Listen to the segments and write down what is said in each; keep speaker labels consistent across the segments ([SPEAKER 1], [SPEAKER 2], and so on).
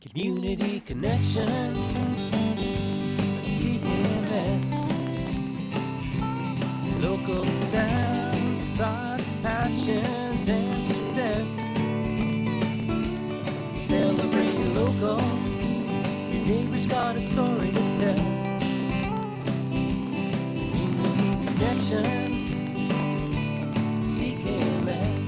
[SPEAKER 1] Community connections, CKMS. Local sounds, thoughts, passions, and success. Celebrate local, your neighbor's got a story to tell. Community connections, CKMS.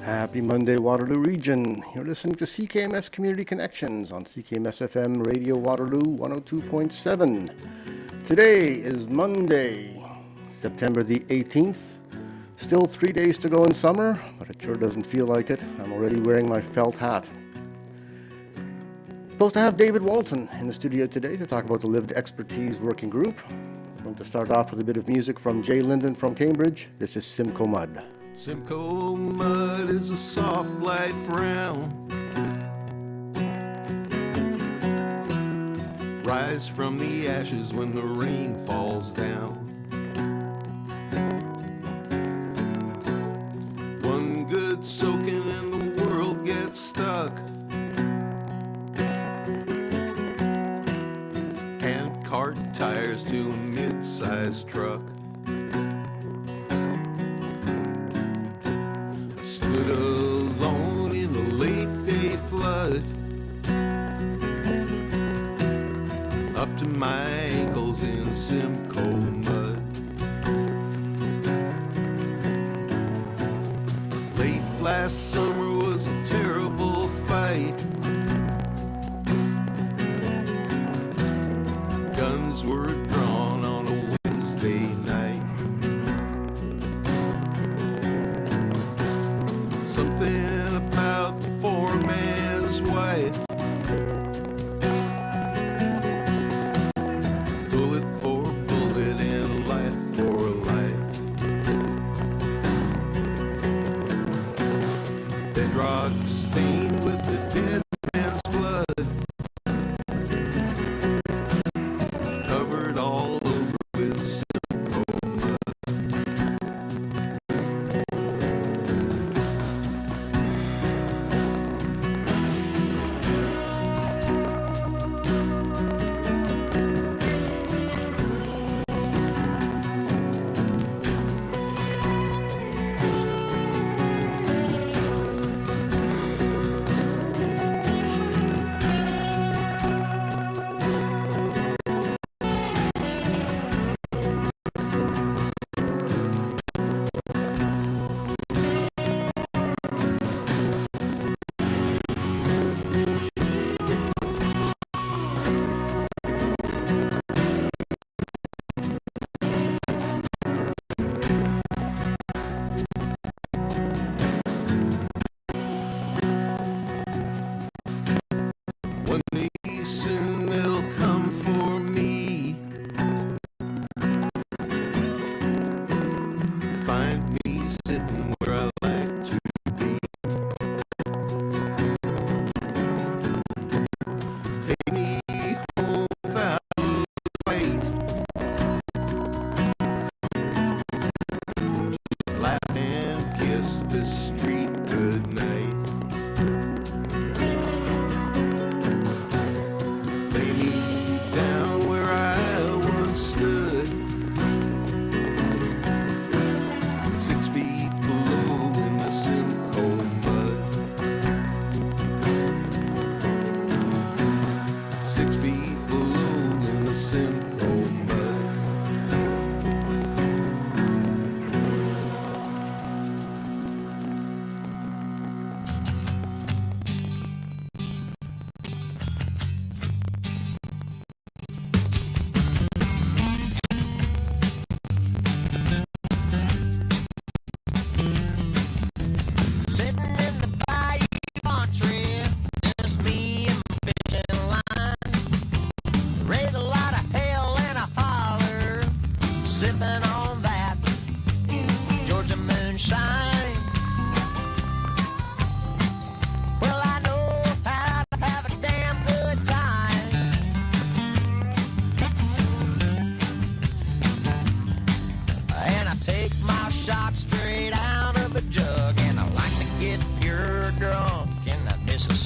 [SPEAKER 2] Happy Monday, Waterloo Region. You're listening to CKMS Community Connections on CKMS FM Radio Waterloo 102.7. Today is Monday, September the 18th. Still 3 days to go in summer, but it sure doesn't feel like it. I'm already wearing my felt hat. Supposed to have David Walton in the studio today to talk about the Lived Expertise Working Group. We're going to start off with a bit of music from Jay Linden from Cambridge. This is Simcoe Mud.
[SPEAKER 3] Simcoe mud is a soft light brown. Rise from the ashes when the rain falls down. One good soaking and the world gets stuck. Hand cart tires to a mid-sized truck. Stood alone in the late day flood, up to my ankles in Simcoe mud. Late last summer was a terrible fight. Guns were drawn on a Wednesday night. Something about the foreman's wife. Bullet for bullet and life for life. Bedrock stained with the dead man's blood. Covered all over with Simcoe mud.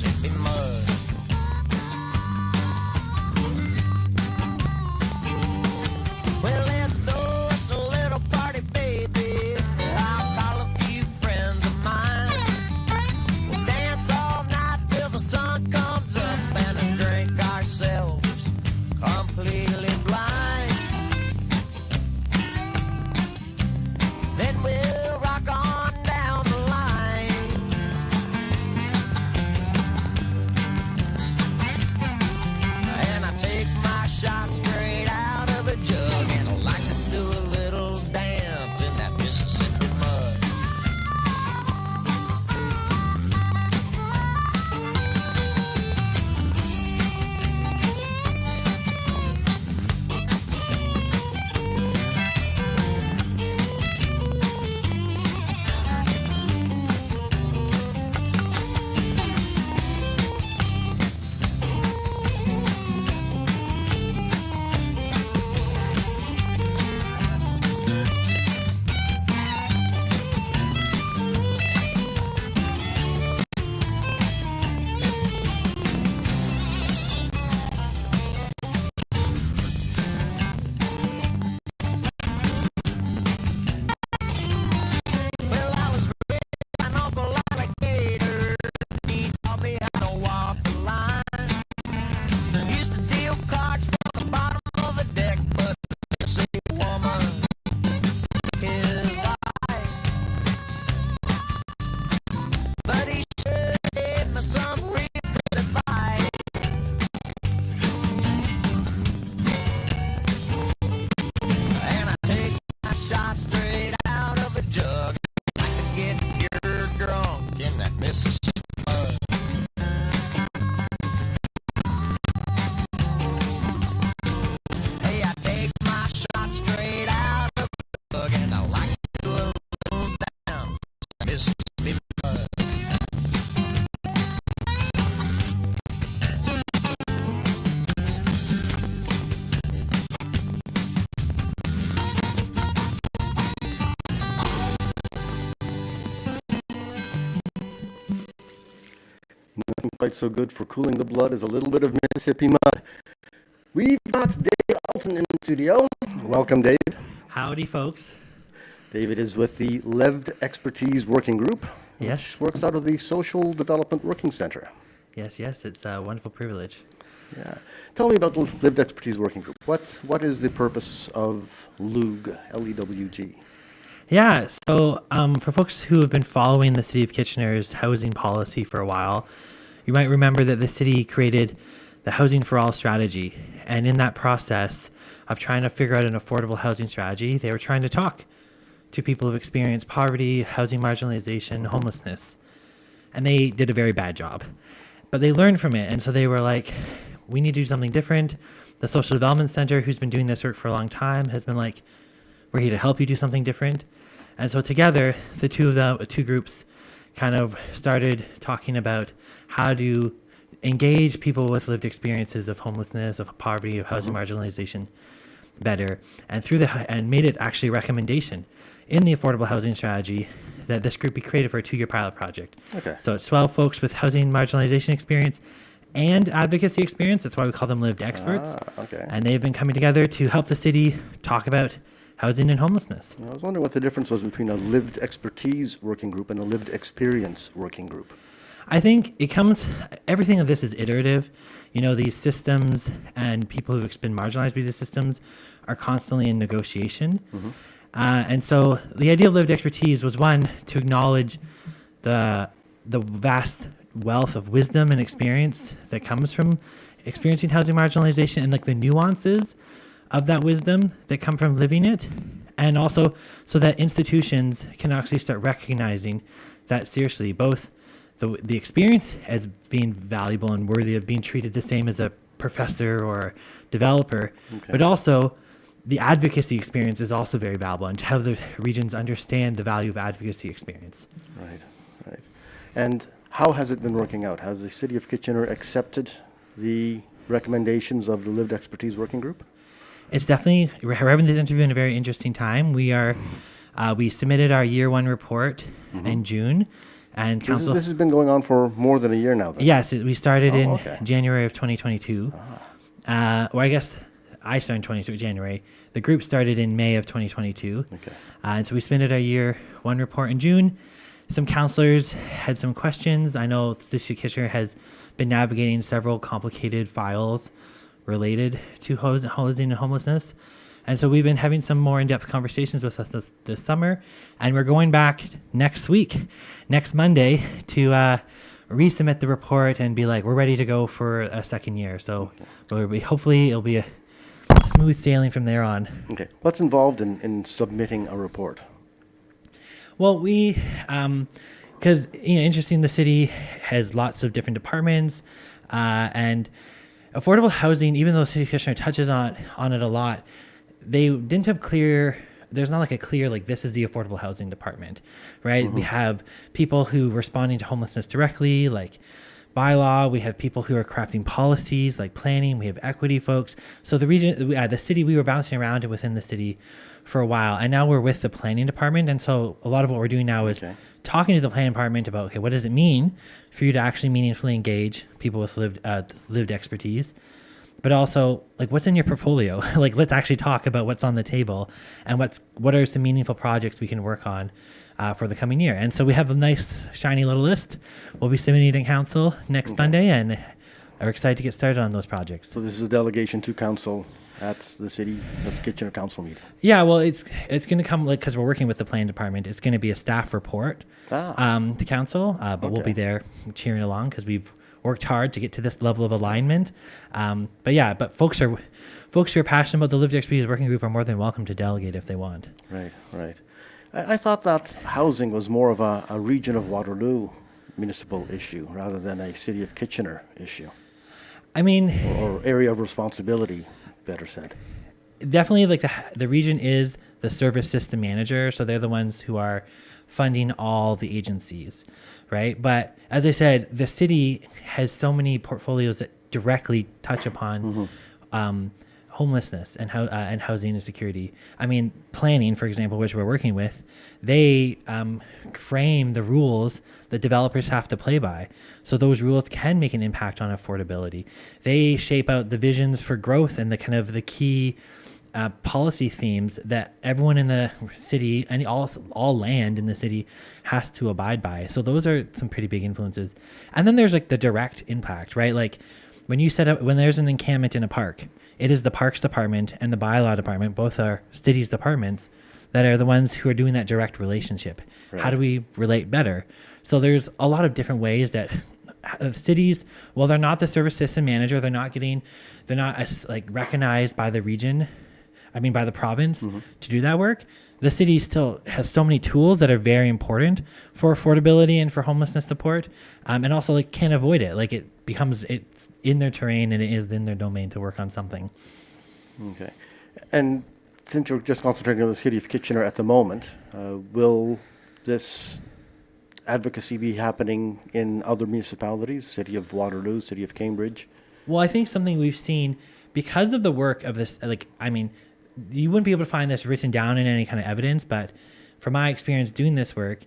[SPEAKER 4] Mississippi mud. Well, let's throw us a little party, baby. I'll call a few friends of mine. We'll dance all night till the sun comes up and drink ourselves completely blind. Then we'll rock on down the line. And I take my shot straight out of a jug, and I like to do a little dance in that Mississippi mud. Well, I was raised by an uncle alligator. He taught me how to walk the line. Used to deal cards from the bottom of the deck, but I see a woman his eye. But he sure gave me some real good advice. And I take my shot straight out of a jug. I can get pure drunk in that Mississippi mud. Hey, I take my shot straight out of the jug, and I like to do a little down Mississippi mud.
[SPEAKER 2] Nothing quite so good for cooling the blood as a little bit of Mississippi mud. We've got Dave Alton in the studio. Welcome, Dave.
[SPEAKER 5] Howdy, folks.
[SPEAKER 2] David is with the LEWG Expertise Working Group,
[SPEAKER 5] Yes.
[SPEAKER 2] which works out of the Social Development Working Center.
[SPEAKER 5] Yes, it's a wonderful privilege.
[SPEAKER 2] Yeah. Tell me about the LEWG Expertise Working Group. What is the purpose of LEWG, L-E-W-G?
[SPEAKER 5] Yeah, so for folks who have been following the City of Kitchener's housing policy for a while, you might remember that the city created the Housing for All strategy. And in that process of trying to figure out an affordable housing strategy, they were trying to talk to people who've experienced poverty, housing marginalization, homelessness. And they did a very bad job. But they learned from it. And so they were like, we need to do something different. The Social Development Center, who's been doing this work for a long time, has been like, we're here to help you do something different. And so together, the two groups kind of started talking about how to engage people with lived experiences of homelessness, of poverty, of housing marginalization better, and made it actually a recommendation in the affordable housing strategy that this group be created for a 2-year pilot project.
[SPEAKER 2] Okay.
[SPEAKER 5] So it's 12 folks with housing marginalization experience and advocacy experience. That's why we call them lived experts.
[SPEAKER 2] Okay.
[SPEAKER 5] And they've been coming together to help the city talk about housing and homelessness.
[SPEAKER 2] I was wondering what the difference was between a lived expertise working group and a lived experience working group.
[SPEAKER 5] I think everything of this is iterative. You know, these systems and people who've been marginalized by these systems are constantly in negotiation. And so the idea of lived expertise was, one, to acknowledge the vast wealth of wisdom and experience that comes from experiencing housing marginalization, and like the nuances of that wisdom that come from living it. And also so that institutions can actually start recognizing that seriously, both the experience as being valuable and worthy of being treated the same as a professor or developer, but also the advocacy experience is also very valuable, and to have the regions understand the value of advocacy experience.
[SPEAKER 2] Right. And how has it been working out? Has the City of Kitchener accepted the recommendations of the Lived Expertise Working Group?
[SPEAKER 5] It's definitely, we're having this interview in a very interesting time. We submitted our year 1 report in June, And
[SPEAKER 2] This,
[SPEAKER 5] council.
[SPEAKER 2] this has been going on for more than a year now, then?
[SPEAKER 5] Yes, we started in
[SPEAKER 2] okay.
[SPEAKER 5] January of 2022. Well, I guess I started in 22 January. The group started in May of 2022.
[SPEAKER 2] Okay.
[SPEAKER 5] And so we spent our year one report in June. Some counselors had some questions. I know the city Kitchener has been navigating several complicated files related to housing and homelessness. And so we've been having some more in-depth conversations with us this summer. And we're going back next Monday, to resubmit the report and be like, we're ready to go for a second year. So hopefully it'll be a smooth sailing from there on.
[SPEAKER 2] Okay. What's involved in submitting a report?
[SPEAKER 5] Well, we, because interesting, the city has lots of different departments, and affordable housing. Even though City Kitchener touches on it a lot, they didn't have clear. There's not like a clear this is the affordable housing department, right? We have people who are responding to homelessness directly, like bylaw. We have people who are crafting policies, like planning. We have equity folks. So the city, we were bouncing around within the city for a while, and now we're with the planning department. And so a lot of what we're doing now is talking to the planning department about, okay, what does it mean for you to actually meaningfully engage people with lived expertise, but also what's in your portfolio? Let's actually talk about what's on the table and what are some meaningful projects we can work on for the coming year. And so we have a nice shiny little list. We'll be submitting to council next Monday, and are excited to get started on those projects.
[SPEAKER 2] So this is a delegation to council at the City of Kitchener Council meeting.
[SPEAKER 5] Yeah, well, it's going to come because we're working with the planning department. It's going to be a staff report to council, but we'll be there cheering along because we've worked hard to get to this level of alignment. But folks who are passionate about the Lived Expertise Working Group are more than welcome to delegate if they want.
[SPEAKER 2] Right. I thought that housing was more of a region of Waterloo municipal issue rather than a City of Kitchener issue.
[SPEAKER 5] I mean,
[SPEAKER 2] or area of responsibility, better said.
[SPEAKER 5] Definitely, the region is the service system manager, so they're the ones who are funding all the agencies, right? But as I said, the city has so many portfolios that directly touch upon homelessness and housing and security. I mean, planning, for example, which we're working with, they frame the rules that developers have to play by. So those rules can make an impact on affordability. They shape out the visions for growth and the key policy themes that everyone in the city and all land in the city has to abide by. So those are some pretty big influences. And then there's the direct impact, right? When there's an encampment in a park, it is the Parks Department and the Bylaw Department, both are cities departments, that are the ones who are doing that direct relationship. Right. How do we relate better? So there's a lot of different ways that cities, well, they're not the service system manager. They're not recognized by the region. By the province to do that work. The city still has so many tools that are very important for affordability and for homelessness support, and also can't avoid it. It's in their terrain and it is in their domain to work on something.
[SPEAKER 2] Okay, and since you're just concentrating on the City of Kitchener at the moment, will this advocacy be happening in other municipalities, City of Waterloo, City of Cambridge?
[SPEAKER 5] Well, I think something we've seen because of the work of this, you wouldn't be able to find this written down in any kind of evidence, but from my experience doing this work,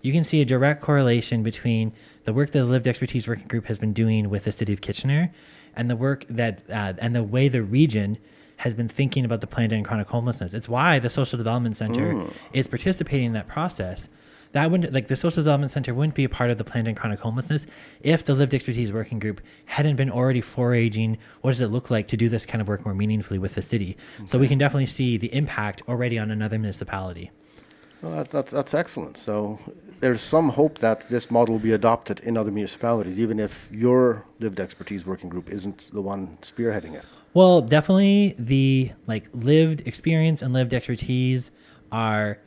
[SPEAKER 5] you can see a direct correlation between the work that the Lived Expertise Working Group has been doing with the City of Kitchener and the work that and the way the region has been thinking about the plan to end chronic homelessness. It's why the Social Development Center is participating in that process. That wouldn't, the Social Development Center wouldn't be a part of the plan to end chronic homelessness if the Lived Expertise Working Group hadn't been already foraging what does it look like to do this kind of work more meaningfully with the city. Okay. So we can definitely see the impact already on another municipality.
[SPEAKER 2] Well, that's excellent. So there's some hope that this model will be adopted in other municipalities, even if your Lived Expertise Working Group isn't the one spearheading it.
[SPEAKER 5] Well, definitely the lived experience and lived expertise are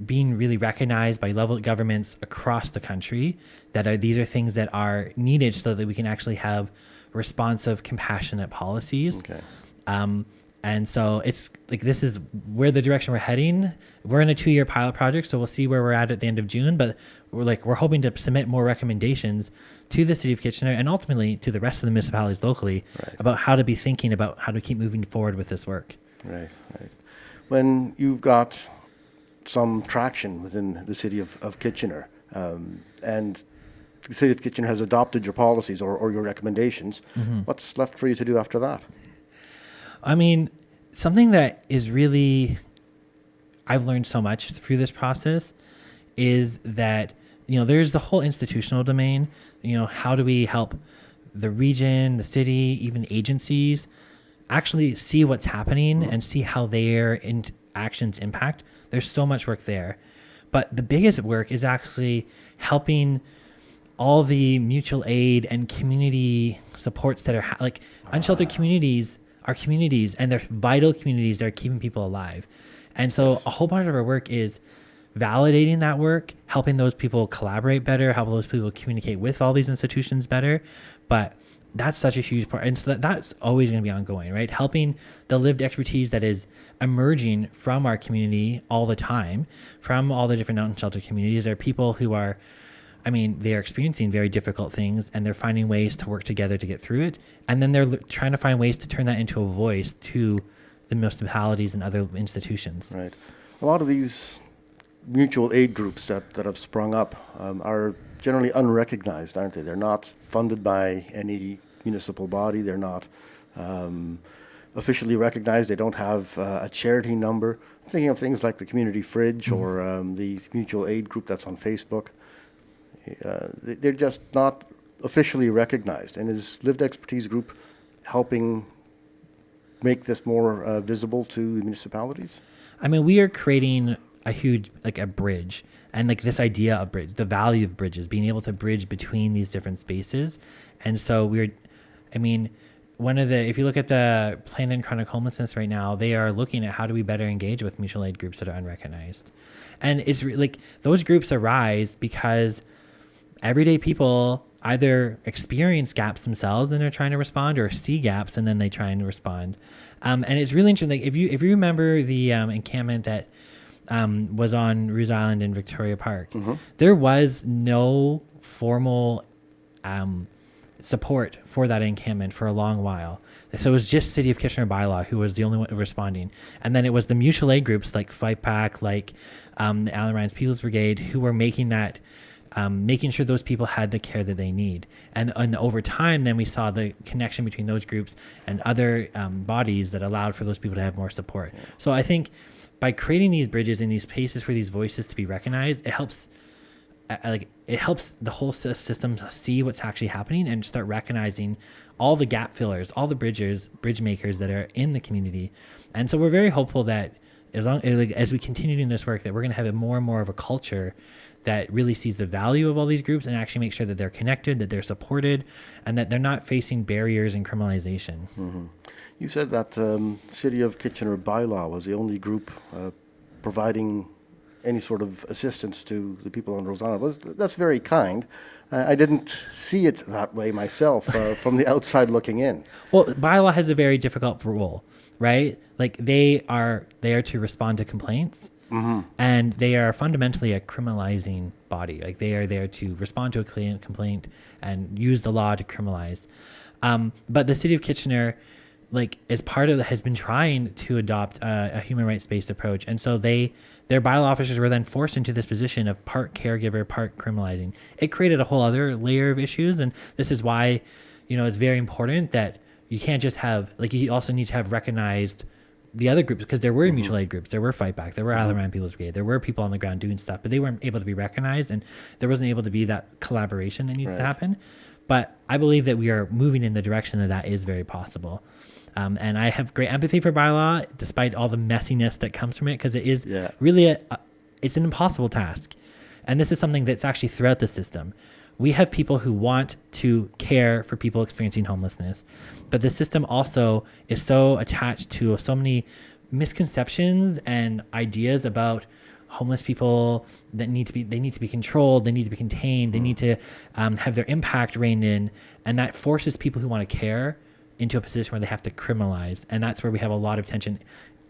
[SPEAKER 5] being really recognized by level governments across the country, these are things that are needed so that we can actually have responsive, compassionate policies.
[SPEAKER 2] Okay.
[SPEAKER 5] And so it's this is where the direction we're heading. We're in a 2-year pilot project, so we'll see where we're at the end of June, but we're hoping to submit more recommendations to the City of Kitchener and ultimately to the rest of the municipalities locally about how to be thinking about how to keep moving forward with this work.
[SPEAKER 2] Right. When you've got some traction within the City of Kitchener, and the City of Kitchener has adopted your policies or your recommendations. What's left for you to do after that?
[SPEAKER 5] I mean, something that is really, I've learned so much through this process is that, there's the whole institutional domain. How do we help the region, the city, even agencies actually see what's happening and see how their actions impact? There's so much work there. But the biggest work is actually helping all the mutual aid and community supports that are unsheltered communities are communities, and they're vital communities that are keeping people alive. And so a whole part of our work is validating that work, helping those people collaborate better, helping those people communicate with all these institutions better. But that's such a huge part. And so that's always going to be ongoing, right? Helping the lived expertise that is emerging from our community all the time, from all the different unsheltered communities. There are people who are, they are experiencing very difficult things, and they're finding ways to work together to get through it. And then they're trying to find ways to turn that into a voice to the municipalities and other institutions.
[SPEAKER 2] Right. A lot of these mutual aid groups that have sprung up are generally unrecognized, aren't they? They're not funded by any municipal body. They're not officially recognized. They don't have a charity number. I'm thinking of things like the Community Fridge or the mutual aid group that's on Facebook. They're just not officially recognized. And is Lived Expertise Group helping make this more visible to municipalities?
[SPEAKER 5] We are creating a huge, a bridge, and this idea of bridge, the value of bridges, being able to bridge between these different spaces. And so if you look at the Plan and Chronic Homelessness right now, they are looking at how do we better engage with mutual aid groups that are unrecognized. And it's those groups arise because everyday people either experience gaps themselves and they're trying to respond, or see gaps and then they try and respond. And it's really interesting. If you remember the encampment that was on Ruse Island in Victoria Park, there was no formal support for that encampment for a long while. So it was just City of Kitchener bylaw who was the only one responding. And then it was the mutual aid groups like Fight Back, like the Allen Ryan's People's Brigade, who were making that, making sure those people had the care that they need. And over time, then we saw the connection between those groups and other bodies that allowed for those people to have more support. So I think by creating these bridges and these spaces for these voices to be recognized, it helps the whole system see what's actually happening and start recognizing all the gap fillers, all the bridge makers that are in the community. And so we're very hopeful that as we continue doing this work, that we're going to have more and more of a culture that really sees the value of all these groups and actually make sure that they're connected, that they're supported, and that they're not facing barriers and criminalization.
[SPEAKER 2] You said that City of Kitchener bylaw was the only group providing any sort of assistance to the people on Rose Island. Well, that's very kind. I didn't see it that way myself from the outside looking in.
[SPEAKER 5] Well, bylaw has a very difficult role, right? They are there to respond to complaints, and they are fundamentally a criminalizing body. They are there to respond to a complaint and use the law to criminalize. But the City of Kitchener, as part of that, has been trying to adopt a human rights-based approach. And so their bylaw officers were then forced into this position of part caregiver, part criminalizing. It created a whole other layer of issues. And this is why, it's very important that you can't just have, you also need to have recognized the other groups, because there were mutual aid groups, there were Fight Back, there were Allen Ryan People's Brigade, there were people on the ground doing stuff, but they weren't able to be recognized, and there wasn't able to be that collaboration that needs to happen. But I believe that we are moving in the direction that is very possible. And I have great empathy for bylaw, despite all the messiness that comes from it, because it is really it's an impossible task. And this is something that's actually throughout the system. We have people who want to care for people experiencing homelessness, but the system also is so attached to so many misconceptions and ideas about homeless people that need to be controlled, they need to be contained, they need to have their impact reined in, and that forces people who want to care into a position where they have to criminalize. And that's where we have a lot of tension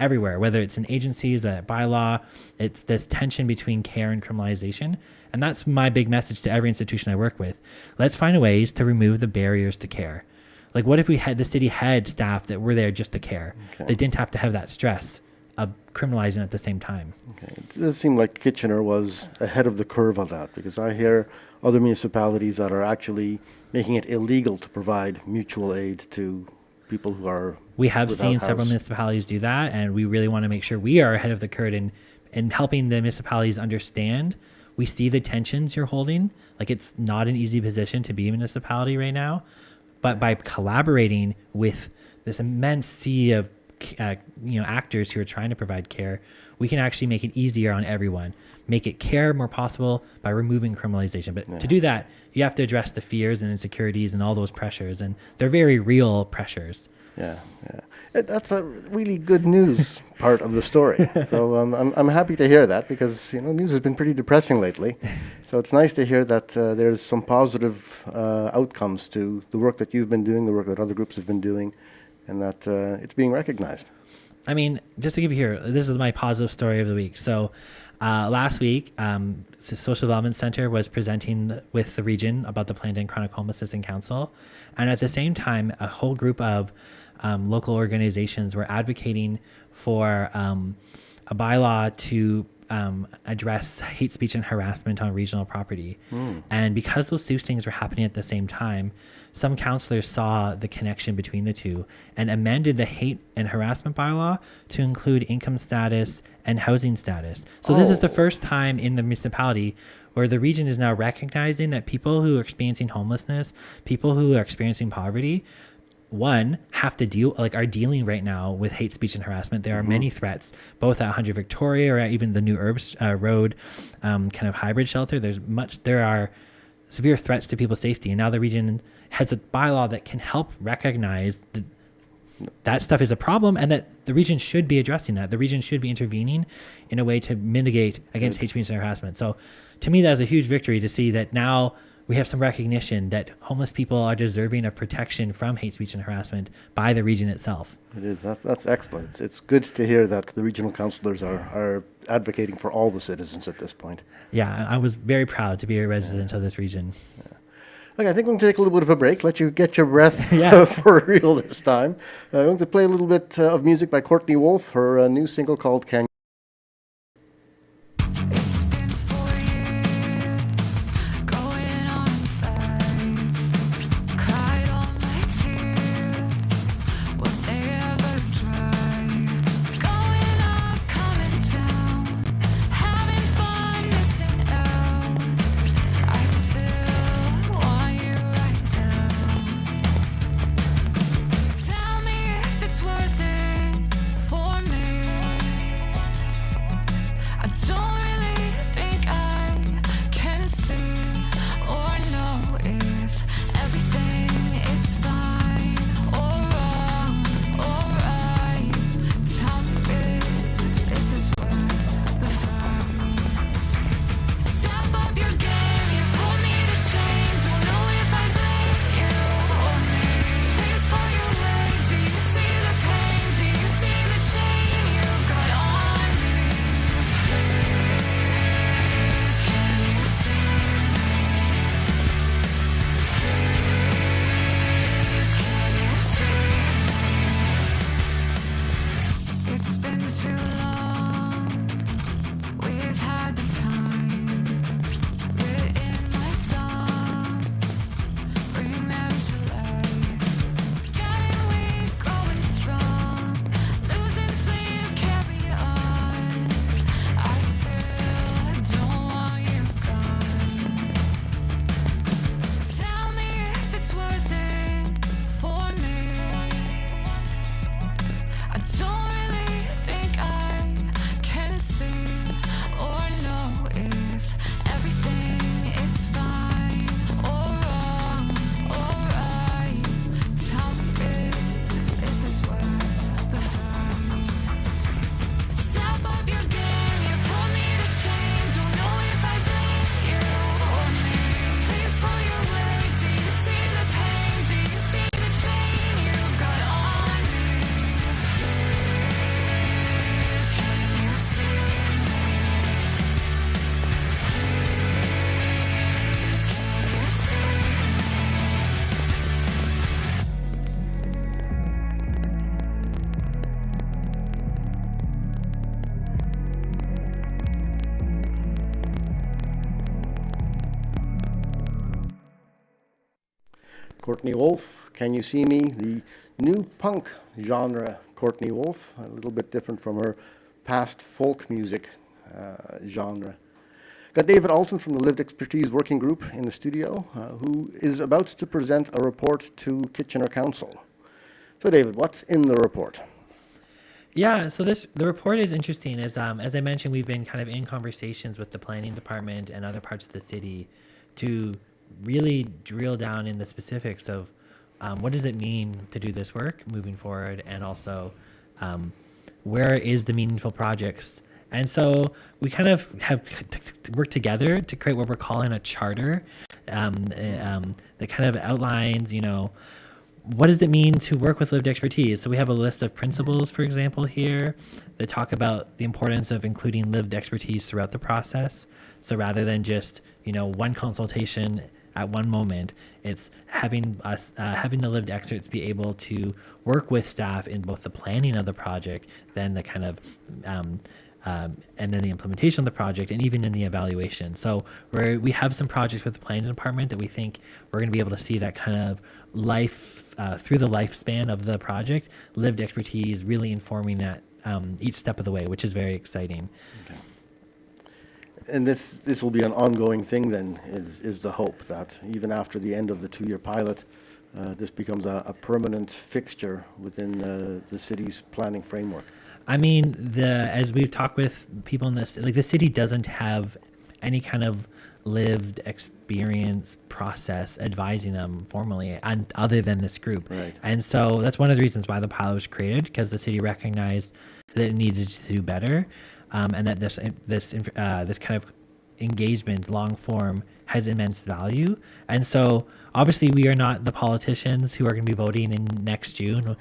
[SPEAKER 5] everywhere, whether it's in agencies, by law, it's this tension between care and criminalization. And that's my big message to every institution I work with. Let's find ways to remove the barriers to care. What if the city had staff that were there just to care? Okay. They didn't have to have that stress of criminalizing at the same time.
[SPEAKER 2] Okay. It does seem like Kitchener was ahead of the curve on that, because I hear other municipalities that are actually making it illegal to provide mutual aid to people who are
[SPEAKER 5] We have
[SPEAKER 2] without
[SPEAKER 5] seen several
[SPEAKER 2] house.
[SPEAKER 5] municipalities do that, and we really want to make sure we are ahead of the curve in helping the municipalities understand. We see the tensions you're holding. Like, it's not an easy position to be a municipality right now, but by collaborating with this immense sea of actors who are trying to provide care, we can actually make it easier on everyone, make it care more possible by removing criminalization. But to do that, you have to address the fears and insecurities and all those pressures, and they're very real pressures.
[SPEAKER 2] Yeah. That's a really good news part of the story. So I'm happy to hear that, because news has been pretty depressing lately. So it's nice to hear that there's some positive outcomes to the work that you've been doing, the work that other groups have been doing, and that it's being recognized.
[SPEAKER 5] I mean, just to give you here, this is my positive story of the week. So last week, the Social Development Center was presenting with the region about the Planned and Chronic Homelessness in Council. And at the same time, a whole group of local organizations were advocating for a bylaw to address hate speech and harassment on regional property. And because those two things were happening at the same time, some councillors saw the connection between the two and amended the hate and harassment bylaw to include income status and housing status. So this is the first time in the municipality where the region is now recognizing that people who are experiencing homelessness, people who are experiencing poverty, have to are dealing right now with hate speech and harassment. There are many threats, both at 100 Victoria or at even the new Herbs Road kind of hybrid shelter. There are severe threats to people's safety, and now the region has a bylaw that can help recognize that stuff is a problem, and that the region should be addressing that. The region should be intervening in a way to mitigate against hate speech and harassment. So to me, that's a huge victory to see that now we have some recognition that homeless people are deserving of protection from hate speech and harassment by the region itself.
[SPEAKER 2] It is. That's excellent. It's good to hear that the regional councillors are advocating for all the citizens at this point.
[SPEAKER 5] Yeah, I was very proud to be a resident of this region.
[SPEAKER 2] Okay, I think we're going to take a little bit of a break, let you get your breath for real this time. I'm going to play a little bit of music by Courtney Wolf, her new single called Can.
[SPEAKER 6] It's been 4 years, going on 5. Cried all my tears, will they ever dry? Going up, coming down, having fun, missing out. I still want you right now. Tell me if it's worth it for me.
[SPEAKER 2] Courtney Wolf, Can You See Me? The new punk genre, Courtney Wolf, a little bit different from her past folk music genre. Got David Alton from the Lived Expertise Working Group in the studio, who is about to present a report to Kitchener Council. So David, what's in the report?
[SPEAKER 5] Yeah, so the report is interesting. As I mentioned, we've been kind of in conversations with the planning department and other parts of the city to really drill down in the specifics of what does it mean to do this work moving forward, and also where is the meaningful projects. And so we kind of have worked together to create what we're calling a charter that kind of outlines, what does it mean to work with lived expertise? So we have a list of principles, for example, here that talk about the importance of including lived expertise throughout the process. So rather than just, one consultation at one moment, it's having the lived experts be able to work with staff in both the planning of the project, then the kind of and then the implementation of the project, and even in the evaluation. So we have some projects with the planning department that we think we're going to be able to see that kind of life through the lifespan of the project, lived expertise really informing that each step of the way, which is very exciting.
[SPEAKER 2] Okay. And this will be an ongoing thing then, is the hope that even after the end of the 2-year pilot, this becomes a permanent fixture within the city's planning framework.
[SPEAKER 5] I mean, as we've talked with people in this, the city doesn't have any kind of lived experience process advising them formally, and other than this group.
[SPEAKER 2] Right.
[SPEAKER 5] And so that's one of the reasons why the pilot was created, because the city recognized that it needed to do better, and that this kind of engagement, long form, has immense value. And so obviously we are not the politicians who are going to be voting in next June,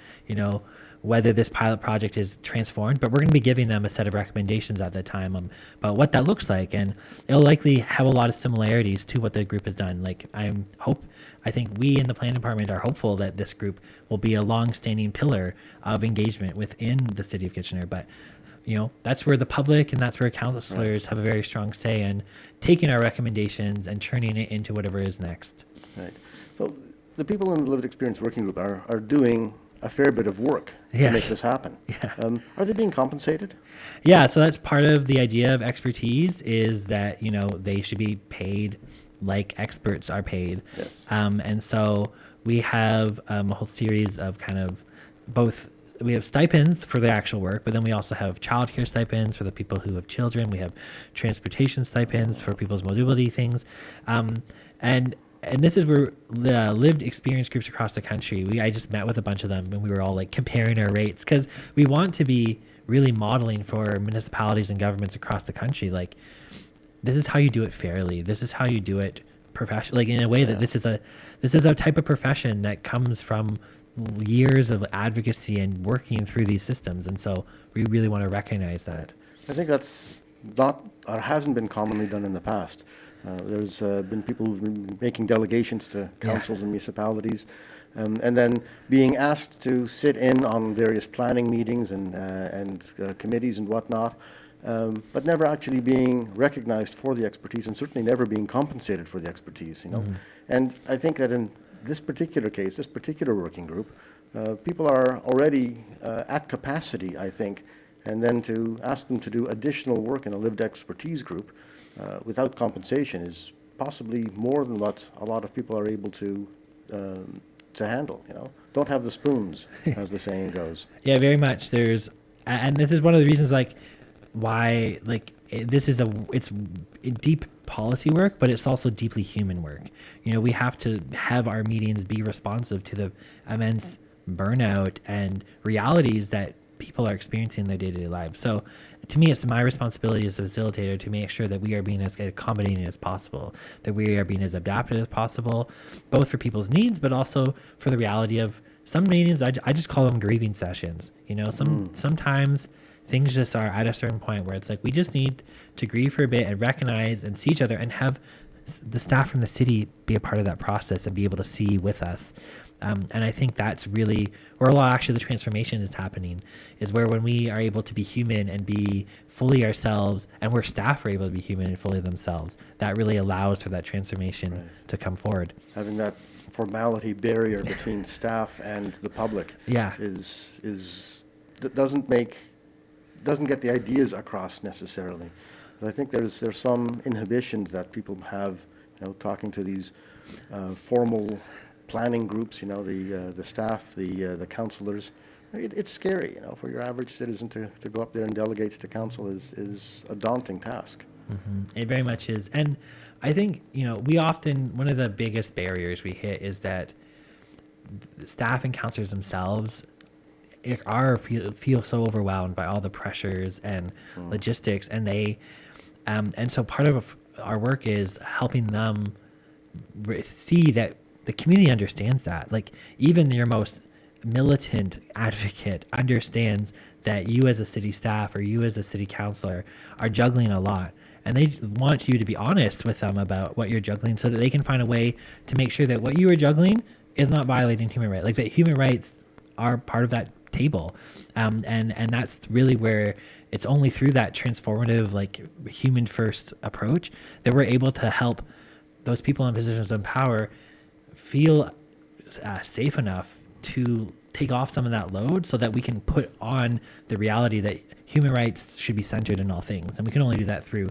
[SPEAKER 5] whether this pilot project is transformed, but we're going to be giving them a set of recommendations at that time about what that looks like, and it'll likely have a lot of similarities to what the group has done. I think we in the planning department are hopeful that this group will be a long-standing pillar of engagement within the city of Kitchener, but that's where the public and that's where councillors have a very strong say in taking our recommendations and turning it into whatever is next.
[SPEAKER 2] Right. So the people in the Lived Experience Working Group are doing a fair bit of work to make this happen.
[SPEAKER 5] Yeah.
[SPEAKER 2] Are they being compensated?
[SPEAKER 5] Yeah, so that's part of the idea of expertise, is that, they should be paid like experts are paid.
[SPEAKER 2] Yes.
[SPEAKER 5] And so we have a whole series of kind of we have stipends for the actual work, but then we also have childcare stipends for the people who have children. We have transportation stipends for people's mobility things. And this is where the lived experience groups across the country, I just met with a bunch of them, and we were all comparing our rates, because we want to be really modeling for municipalities and governments across the country. This is how you do it fairly. This is how you do it professionally, in a way that this is a type of profession that comes from years of advocacy and working through these systems. And so we really want to recognize that.
[SPEAKER 2] I think that's not, or hasn't been commonly done in the past. There's been people who've been making delegations to councils and municipalities, and then being asked to sit in on various planning meetings and committees and whatnot, but never actually being recognized for the expertise, and certainly never being compensated for the expertise.
[SPEAKER 5] Mm-hmm.
[SPEAKER 2] And I think that in this particular case, this particular working group, people are already at capacity, I think, and then to ask them to do additional work in a lived expertise group without compensation is possibly more than what a lot of people are able to handle. Don't have the spoons, as the saying goes.
[SPEAKER 5] Yeah, very much. And this is one of the reasons why this is it's deep policy work, but it's also deeply human work. We have to have our meetings be responsive to the immense burnout and realities that people are experiencing in their day-to-day lives. So to me, it's my responsibility as a facilitator to make sure that we are being as accommodating as possible, that we are being as adaptive as possible, both for people's needs, but also for the reality of some meetings. I just call them grieving sessions. Sometimes things just are at a certain point where it's we just need to grieve for a bit and recognize and see each other, and have the staff from the city be a part of that process and be able to see with us. And I think that's really where a lot actually the transformation is happening, is where when we are able to be human and be fully ourselves, and where staff are able to be human and fully themselves, that really allows for that transformation to come forward.
[SPEAKER 2] Having that formality barrier between staff and the public
[SPEAKER 5] Yeah.
[SPEAKER 2] doesn't get the ideas across necessarily. But I think there's some inhibitions that people have, talking to these formal planning groups, the staff, the councillors. It's scary, for your average citizen to go up there and delegate to council is a daunting task.
[SPEAKER 5] It very much is. And I think, one of the biggest barriers we hit is that the staff and counselors themselves feel so overwhelmed by all the pressures and logistics, and and so part of our work is helping them see that the community understands that. Like, even your most militant advocate understands that you as a city staff or you as a city councilor are juggling a lot, and they want you to be honest with them about what you're juggling so that they can find a way to make sure that what you are juggling is not violating human rights, like that human rights are part of that table. And that's really where it's only through that transformative, like, human first approach that we're able to help those people in positions of power feel safe enough to take off some of that load so that we can put on the reality that human rights should be centered in all things. And we can only do that through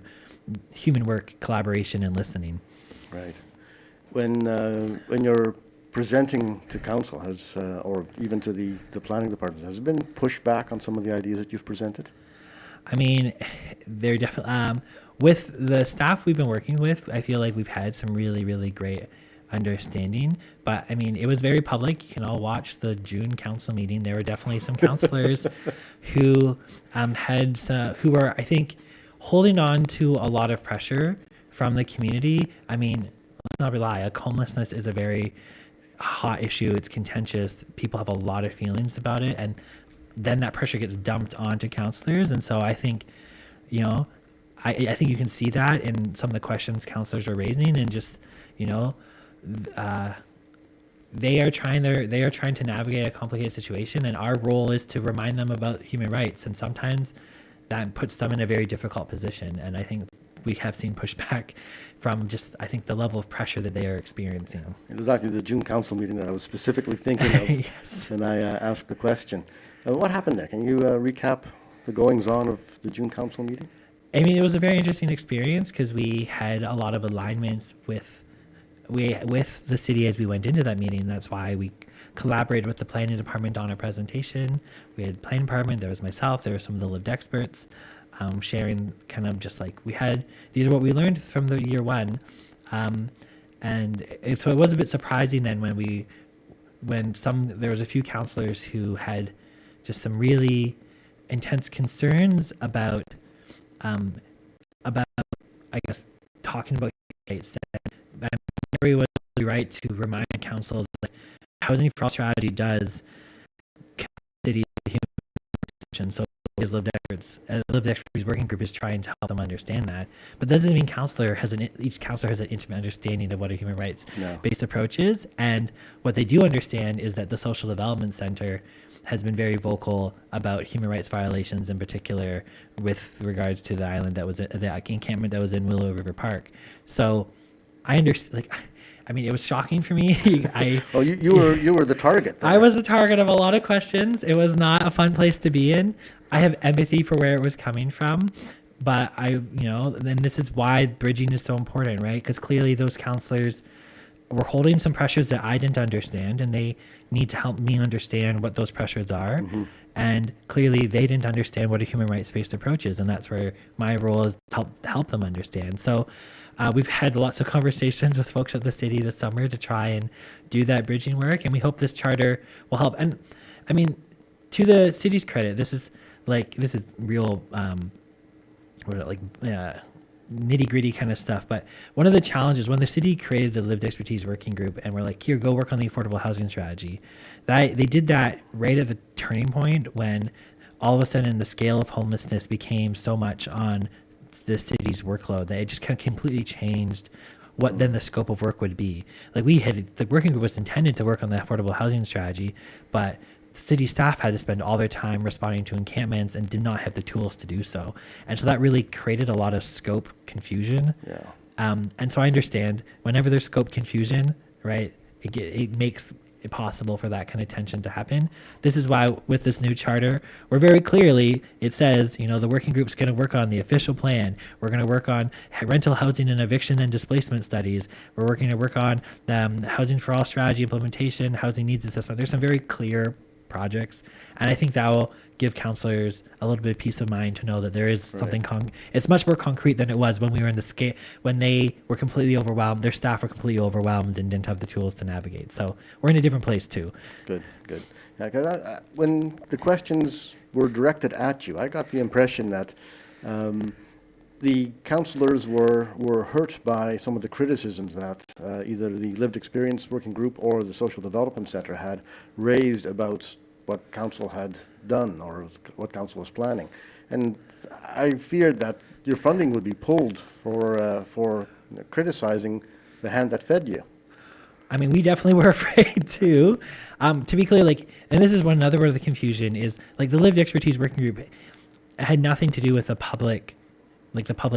[SPEAKER 5] human work, collaboration, and listening.
[SPEAKER 2] Right. When you're presenting to council, or even to the planning department, has there been pushback on some of the ideas that you've presented?
[SPEAKER 5] I mean, they're definitely, with the staff we've been working with, I feel like we've had some really, really great understanding. But I mean, it was very public. You can all watch the June council meeting. There were definitely some councillors who who were, I think, holding on to a lot of pressure from the community. I mean, let's not rely. Homelessness is a very hot issue. It's contentious. People have a lot of feelings about it, and then that pressure gets dumped onto councillors. And so I think, I think you can see that in some of the questions councillors are raising, and just, they are trying to navigate a complicated situation, and our role is to remind them about human rights, and sometimes that puts them in a very difficult position. And I think we have seen pushback from just, I think, the level of pressure that they are experiencing.
[SPEAKER 2] It was actually the June council meeting that I was specifically thinking of
[SPEAKER 5] Yes.
[SPEAKER 2] when I asked the question. What happened there? Can you recap the goings-on of the June council meeting?
[SPEAKER 5] I mean, it was a very interesting experience because we had a lot of alignments with the city as we went into that meeting. That's why we collaborated with the planning department on our presentation. We had planning department, there was myself, there were some of the LEWG experts sharing kind of just like, these are what we learned from the year one. So it was a bit surprising then there was a few councillors who had just some really intense concerns about I guess, talking about human rights. And Mary was really right to remind council that Housing for All strategy does city human rights. So his lived expertise working group is trying to help them understand that. But that doesn't mean each councillor has an intimate understanding of what a human rights based approach is. And what they do understand is that the Social Development Center has been very vocal about human rights violations, in particular with regards to the island that was the encampment that was in Willow River Park. So I understand. Like, I mean, it was shocking for me.
[SPEAKER 2] You were the target there.
[SPEAKER 5] I was the target of a lot of questions. It was not a fun place to be in. I have empathy for where it was coming from, but and this is why bridging is so important, right? Because clearly those counselors were holding some pressures that I didn't understand, and they need to help me understand what those pressures are. Mm-hmm. And clearly they didn't understand what a human rights-based approach is, and that's where my role is to help them understand. So we've had lots of conversations with folks at the city this summer to try and do that bridging work, and we hope this charter will help. And I mean, to the city's credit, this is real nitty-gritty kind of stuff. But one of the challenges when the city created the lived expertise working group, and we're like, here, go work on the affordable housing strategy, they did that right at the turning point when all of a sudden the scale of homelessness became so much on the city's workload that it just kind of completely changed what then the scope of work would be. Like, the working group was intended to work on the affordable housing strategy, but city staff had to spend all their time responding to encampments and did not have the tools to do so. And so that really created a lot of scope confusion. Yeah. And so I understand whenever there's scope confusion, right, it makes it possible for that kind of tension to happen. This is why with this new charter, we're very clearly, it says, the working group's going to work on the official plan. We're going to work on rental housing and eviction and displacement studies. We're working to work on housing for all strategy implementation, housing needs assessment. There's some very clear projects, and I think that will give counselors a little bit of peace of mind to know that there is something it's much more concrete than it was when we were in the when they were completely overwhelmed, their staff were completely overwhelmed and didn't have the tools to navigate. So we're in a different place too.
[SPEAKER 2] Good. Yeah, 'cause when the questions were directed at you, I got the impression that the councillors were hurt by some of the criticisms that either the Lived Experience Working Group or the Social Development Centre had raised about what council had done or what council was planning. And I feared that your funding would be pulled for criticizing the hand that fed you.
[SPEAKER 5] I mean, we definitely were afraid too. To be clear, and this is another word of the confusion is the Lived Expertise Working Group had nothing to do with the public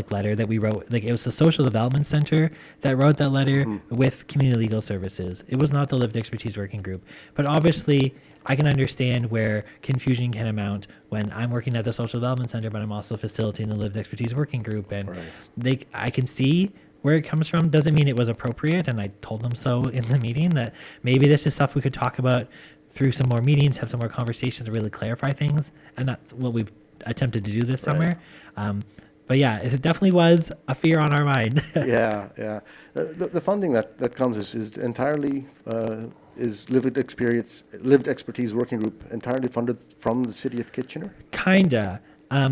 [SPEAKER 5] letter that we wrote. It was the Social Development Center that wrote that letter with Community Legal Services. It was not the Lived Expertise Working Group. But obviously, I can understand where confusion can amount when I'm working at the Social Development Center, but I'm also facilitating the Lived Expertise Working Group. And I can see where it comes from. Doesn't mean it was appropriate, and I told them so in the meeting, that maybe this is stuff we could talk about through some more meetings, have some more conversations to really clarify things. And that's what we've attempted to do this summer. But yeah, it definitely was a fear on our mind.
[SPEAKER 2] Yeah. The funding that comes is entirely is Lived Expertise Working Group entirely funded from the City of Kitchener?
[SPEAKER 5] Kinda.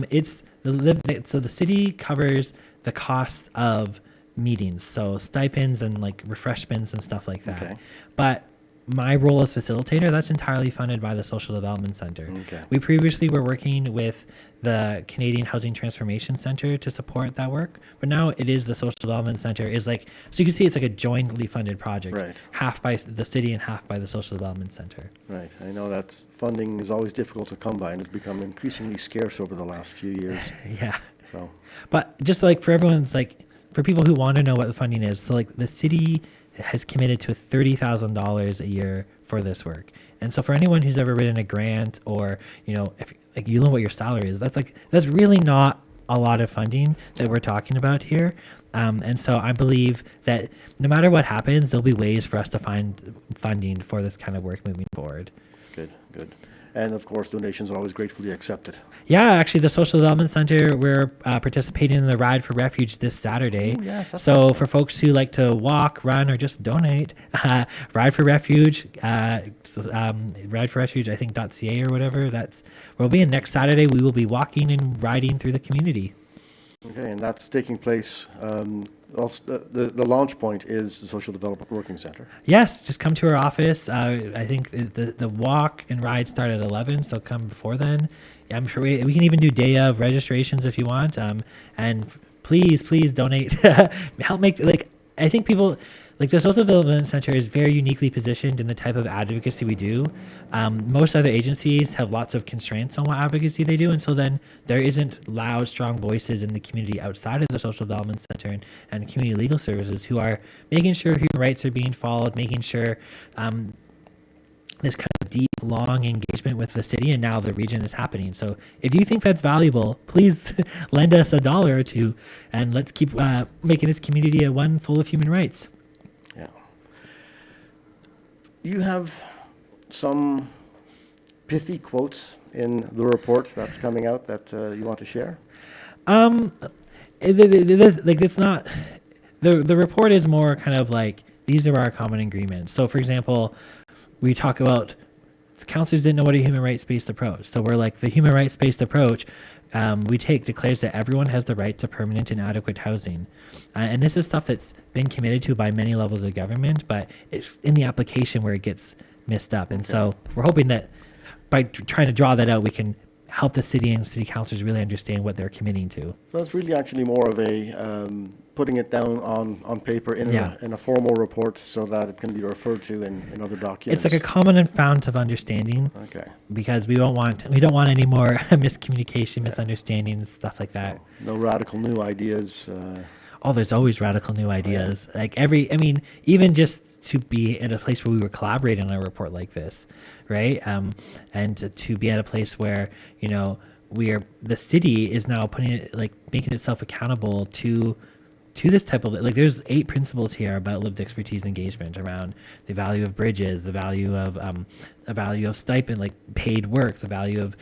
[SPEAKER 5] It's so the city covers the costs of meetings, so stipends and refreshments and stuff like that.
[SPEAKER 2] Okay.
[SPEAKER 5] But my role as facilitator, that's entirely funded by the Social Development Center.
[SPEAKER 2] Okay.
[SPEAKER 5] We previously were working with the Canadian Housing Transformation Center to support that work, but now it is the Social Development Center so you can see it's a jointly funded project,
[SPEAKER 2] Right.
[SPEAKER 5] half by the city and half by the Social Development Center.
[SPEAKER 2] Right. I know that funding is always difficult to come by, and it's become increasingly scarce over the last few years.
[SPEAKER 5] Yeah.
[SPEAKER 2] So,
[SPEAKER 5] But just for everyone's for people who want to know what the funding is, so the city has committed to $30,000 a year for this work. And so for anyone who's ever written a grant or, if you know what your salary is, that's really not a lot of funding that we're talking about here. And so I believe that no matter what happens, there'll be ways for us to find funding for this kind of work moving forward.
[SPEAKER 2] good. And of course, donations are always gratefully accepted.
[SPEAKER 5] Yeah, actually, the Social Development Center, we're participating in the Ride for Refuge this Saturday.
[SPEAKER 2] Oh, yes, that's
[SPEAKER 5] so for folks who like to walk, run, or just donate, Ride for Refuge, Ride for Refuge, I think .ca or whatever. We'll be in next Saturday. We will be walking and riding through the community.
[SPEAKER 2] Okay, and that's taking place. Also, the launch point is the Social Development Working Center.
[SPEAKER 5] Yes, just come to our office. I think the walk and ride start at 11, so come before then. I'm sure we can even do day of registrations if you want. And please donate. Help make I think people the Social Development Center is very uniquely positioned in the type of advocacy we do. Most other agencies have lots of constraints on what advocacy they do, and so then there isn't loud, strong voices in the community outside of the Social Development Center and community legal services who are making sure human rights are being followed, making sure this kind of deep, long engagement with the city and now the region is happening. So if you think that's valuable, please lend us $1 or $2, and let's keep making this community one full of human rights.
[SPEAKER 2] Yeah. You have some pithy quotes in the report that's coming out that you want to share?
[SPEAKER 5] It's not the report is more kind of these are our common agreements. So for example, we talk about the councillors didn't know what a human rights-based approach. So we're the human rights-based approach we declares that everyone has the right to permanent and adequate housing. And this is stuff that's been committed to by many levels of government, but it's in the application where it gets messed up. And so we're hoping that by trying to draw that out, we can help the city and city councilors really understand what they're committing to.
[SPEAKER 2] So it's really actually more of a putting it down on paper in a formal report so that it can be referred to in other documents.
[SPEAKER 5] It's a common fount of understanding.
[SPEAKER 2] Okay.
[SPEAKER 5] Because we don't want any more miscommunication, misunderstandings, stuff like that.
[SPEAKER 2] So no radical new ideas.
[SPEAKER 5] oh, there's always radical new ideas. Like even just to be at a place where we were collaborating on a report like this, right? And to be at a place where, the city is now putting it, like making itself accountable to this type of, like, there's 8 principles here about lived expertise engagement around the value of bridges, the value of stipend, like paid work, the value of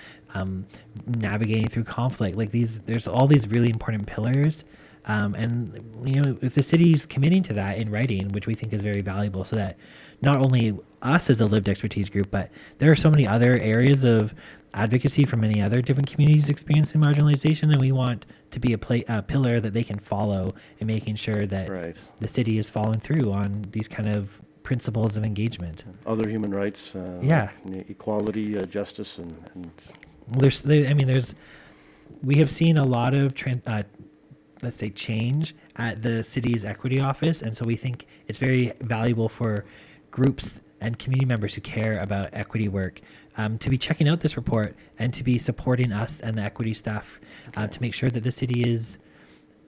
[SPEAKER 5] navigating through conflict. Like there's all these really important pillars. And if the city's committing to that in writing, which we think is very valuable, so that not only us as a lived expertise group, but there are so many other areas of advocacy from many other different communities experiencing marginalization, and we want to be a pillar that they can follow in making sure that the city is following through on these kind of principles of engagement.
[SPEAKER 2] Other human rights, equality, justice, and
[SPEAKER 5] well, we have seen a lot of let's say change at the city's equity office, and so we think it's very valuable for groups and community members who care about equity work to be checking out this report and to be supporting us and the equity staff to make sure that the city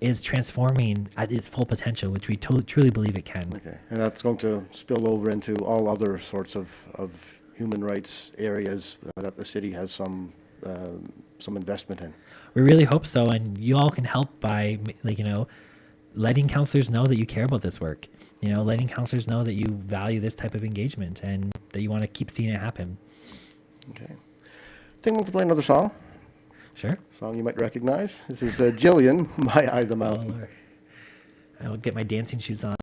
[SPEAKER 5] is transforming at its full potential, which we truly believe it can.
[SPEAKER 2] Okay, and that's going to spill over into all other sorts of human rights areas that the city has some investment in.
[SPEAKER 5] We really hope so, and you all can help by letting councillors know that you care about this work. Letting councillors know that you value this type of engagement and that you want to keep seeing it happen.
[SPEAKER 2] Okay. I think we'll play another song.
[SPEAKER 5] Sure.
[SPEAKER 2] Song you might recognize. This is Jillian, My Eye the Mountain.
[SPEAKER 5] I'll get my dancing shoes on.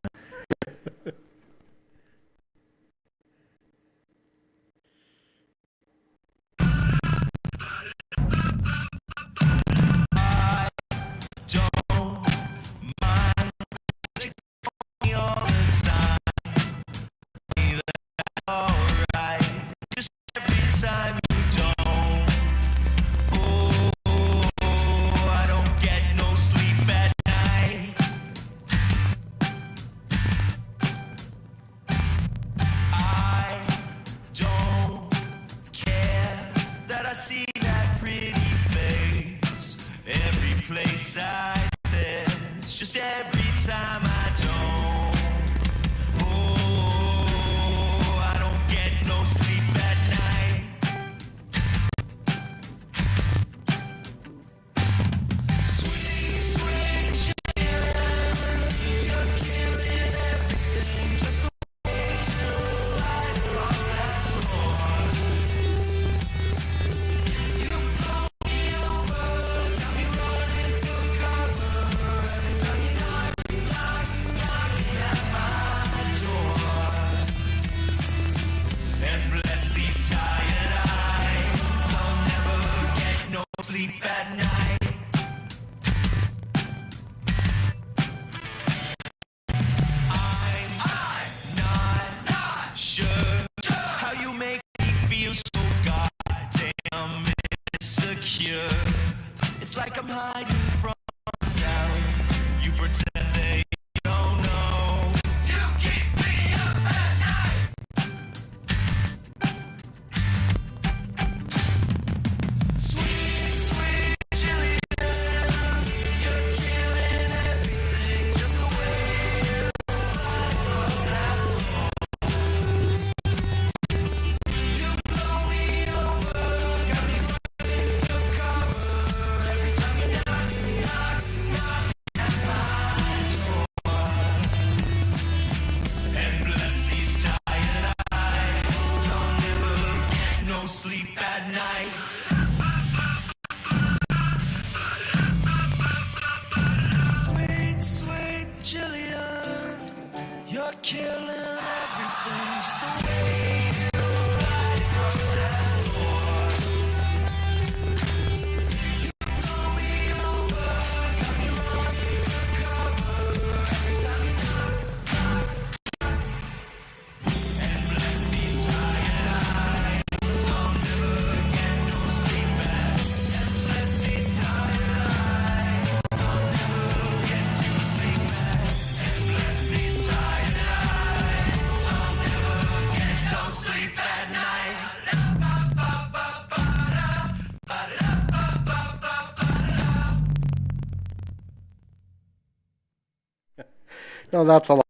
[SPEAKER 2] No, that's a lot.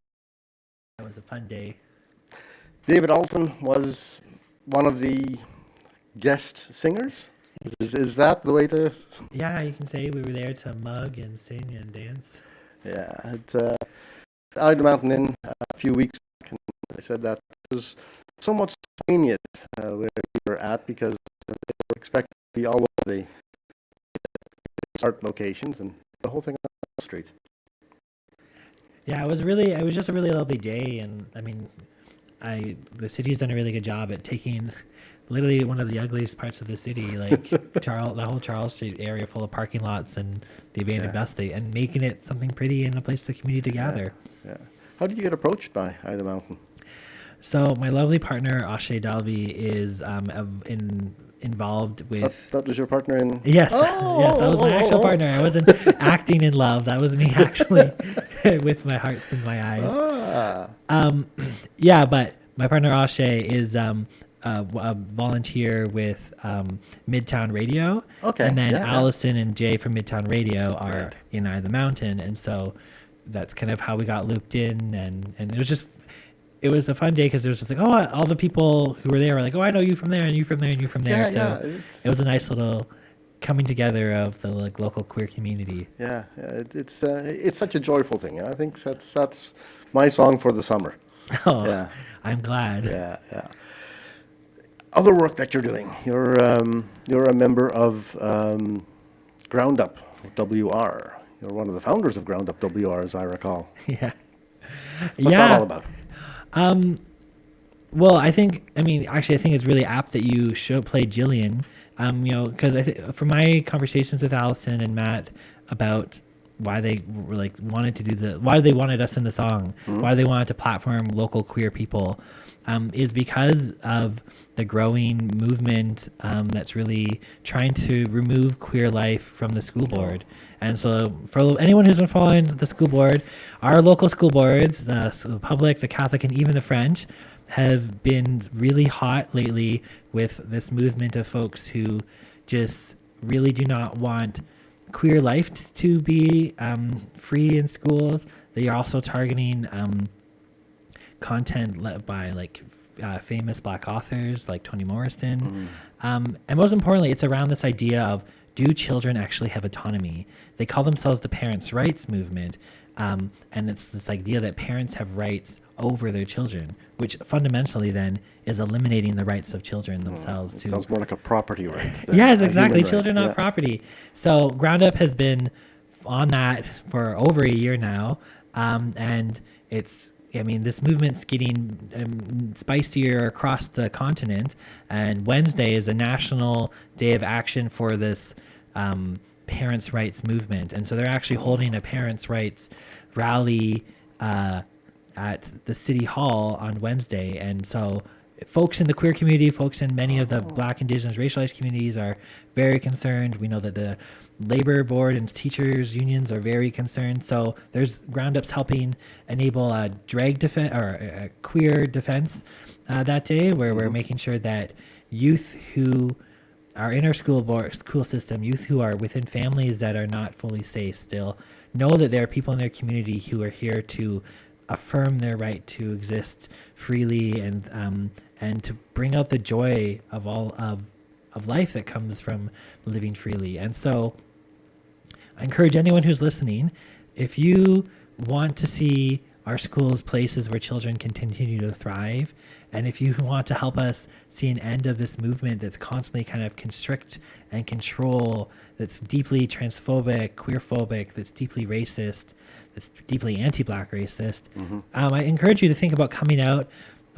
[SPEAKER 5] That was a fun day.
[SPEAKER 2] David Alton was one of the guest singers. Is that the way to?
[SPEAKER 5] Yeah, you can say we were there to mug and sing and dance.
[SPEAKER 2] Yeah, I had the mountain in a few weeks back, and I said that it was so much spontaneous where we were at because they were expected to be all over the art locations and the whole thing on the street.
[SPEAKER 5] Yeah, it was just a really lovely day, and I mean, the city's done a really good job at taking literally one of the ugliest parts of the city, like the whole Charles Street area full of parking lots and the abandoned bus state, and making it something pretty and a place for the community to gather.
[SPEAKER 2] Yeah. How did you get approached by Eye the Mountain?
[SPEAKER 5] So my lovely partner Ashay Dalby is involved with.
[SPEAKER 2] That was your partner in.
[SPEAKER 5] Yes, yes, that was my actual partner. I wasn't acting in love. That was me actually, with my hearts in my eyes. Yeah, but my partner Ashay is a volunteer with Midtown Radio.
[SPEAKER 2] Okay.
[SPEAKER 5] And then
[SPEAKER 2] yeah.
[SPEAKER 5] Allison and Jay from Midtown Radio are in Eye the Mountain, and so that's kind of how we got looped in, and it was a fun day because it was just like, oh, all the people who were there were like, oh, I know you from there, and you from there, and you from there. It was a nice little coming together of the local queer community.
[SPEAKER 2] Yeah, it's such a joyful thing, and I think that's my song for the summer.
[SPEAKER 5] Oh,
[SPEAKER 2] Yeah.
[SPEAKER 5] I'm glad.
[SPEAKER 2] Yeah. Other work that you're doing, you're a member of Ground Up WR. You're one of the founders of Ground Up WR, as I recall.
[SPEAKER 5] Yeah.
[SPEAKER 2] What's that all about?
[SPEAKER 5] Well, I think it's really apt that you played Jillian, because from my conversations with Allison and Matt about why they were why they wanted us in the song, why they wanted to platform local queer people, is because of the growing movement that's really trying to remove queer life from the school board. And so for anyone who's been following the school board, our local school boards, the public, the Catholic, and even the French, have been really hot lately with this movement of folks who just really do not want queer life to be free in schools. They are also targeting content by famous Black authors like Toni Morrison. And most importantly, it's around this idea of, do children actually have autonomy? They call themselves the parents' rights movement. And it's this idea that parents have rights over their children, which fundamentally then is eliminating the rights of children themselves.
[SPEAKER 2] It sounds more like a property right.
[SPEAKER 5] Yes, exactly. Children, not property. So Ground Up has been on that for over a year now. And this movement's getting spicier across the continent. And Wednesday is a national day of action for this parents' rights movement. And so they're actually holding a parents' rights rally at the City Hall on Wednesday. And so folks in the queer community, folks in many of the Black, Indigenous, racialized communities are very concerned. We know that the labor board and teachers unions are very concerned. So there's Ground Ups helping enable a drag defense or a queer defense that day, where we're making sure that youth who are in our school system, youth who are within families that are not fully safe, still know that there are people in their community who are here to affirm their right to exist freely and to bring out the joy of all of life that comes from living freely. And so I encourage anyone who's listening, if you want to see our schools places where children can continue to thrive, and if you want to help us see an end of this movement that's constantly kind of constrict and control, that's deeply transphobic, queerphobic, that's deeply racist, that's deeply anti-Black racist, I encourage you to think about coming out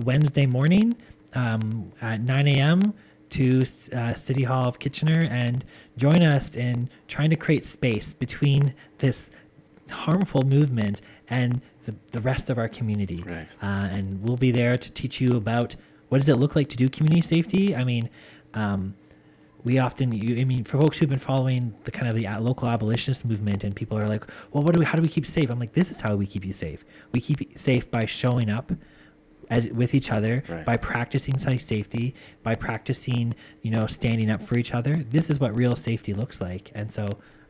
[SPEAKER 5] Wednesday morning at 9 a.m. to City Hall of Kitchener and join us in trying to create space between this harmful movement and the rest of our community.
[SPEAKER 2] Right.
[SPEAKER 5] And we'll be there to teach you about what does it look like to do community safety. I mean, we often, for folks who've been following the kind of the local abolitionist movement, and people are like, well, how do we keep safe? I'm like, this is how we keep you safe. We keep you safe by showing up with each other, by practicing safety, by practicing, standing up for each other. This is what real safety looks like. And so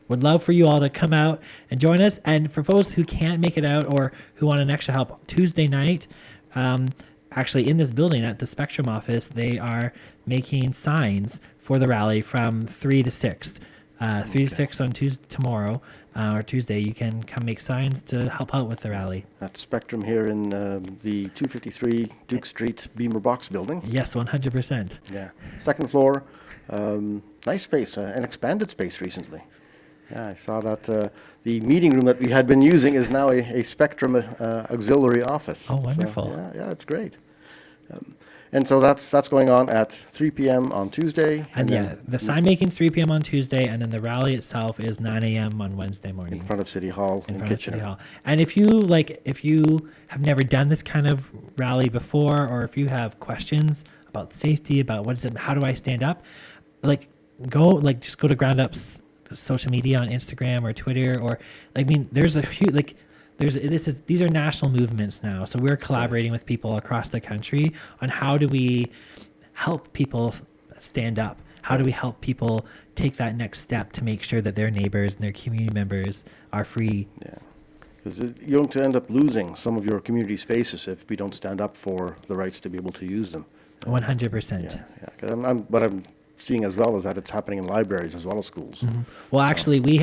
[SPEAKER 5] would love for you all to come out and join us. And for folks who can't make it out or who want an extra help, Tuesday night, actually in this building at the Spectrum office, they are making signs for the rally from 3 to 6. 3 to 6 on tomorrow or Tuesday. You can come make signs to help out with the rally.
[SPEAKER 2] At Spectrum here in the 253 Duke Street Beamer Box building.
[SPEAKER 5] Yes, 100%.
[SPEAKER 2] Yeah. Second floor. Nice space, an expanded space recently. Yeah, I saw that the meeting room that we had been using is now a Spectrum auxiliary office.
[SPEAKER 5] Oh, wonderful.
[SPEAKER 2] So, yeah, it's great. And so that's going on at 3 p.m. on Tuesday.
[SPEAKER 5] And yeah, the sign making 3 p.m. on Tuesday, and then the rally itself is 9 a.m. on Wednesday morning.
[SPEAKER 2] In front of City Hall in
[SPEAKER 5] front of
[SPEAKER 2] Kitchener.
[SPEAKER 5] City Hall. And if you have never done this kind of rally before, or if you have questions about safety, about what is it, how do I stand up, just go to Ground Up's social media on Instagram or Twitter, or there's a huge these are national movements now. So we're collaborating with people across the country on how do we help people stand up? How do we help people take that next step to make sure that their neighbors and their community members are free?
[SPEAKER 2] Yeah, because you're going to end up losing some of your community spaces if we don't stand up for the rights to be able to use them.
[SPEAKER 5] 100%.
[SPEAKER 2] Yeah. 'Cause what I'm seeing as well is that it's happening in libraries as well as schools.
[SPEAKER 5] Mm-hmm. Well, actually, we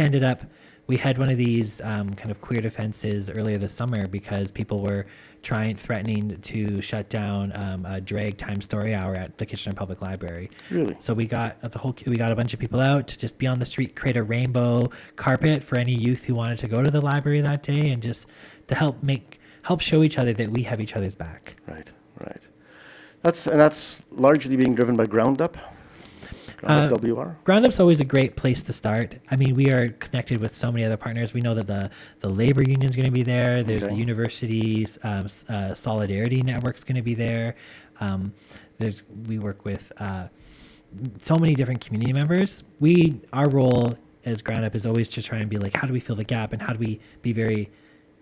[SPEAKER 5] had one of these kind of queer defenses earlier this summer because people were threatening to shut down a drag time story hour at the Kitchener Public Library.
[SPEAKER 2] Really?
[SPEAKER 5] So we got a bunch of people out to just be on the street, create a rainbow carpet for any youth who wanted to go to the library that day, and just to help show each other that we have each other's back.
[SPEAKER 2] Right. That's largely being driven by Ground Up. Ground Up WR.
[SPEAKER 5] Ground Up's always a great place to start. I mean, we are connected with so many other partners. We know that the labor union is going to be there. There's the university's solidarity network's going to be there. We work with so many different community members. Our role as Ground Up is always to try and be like, how do we fill the gap, and how do we be very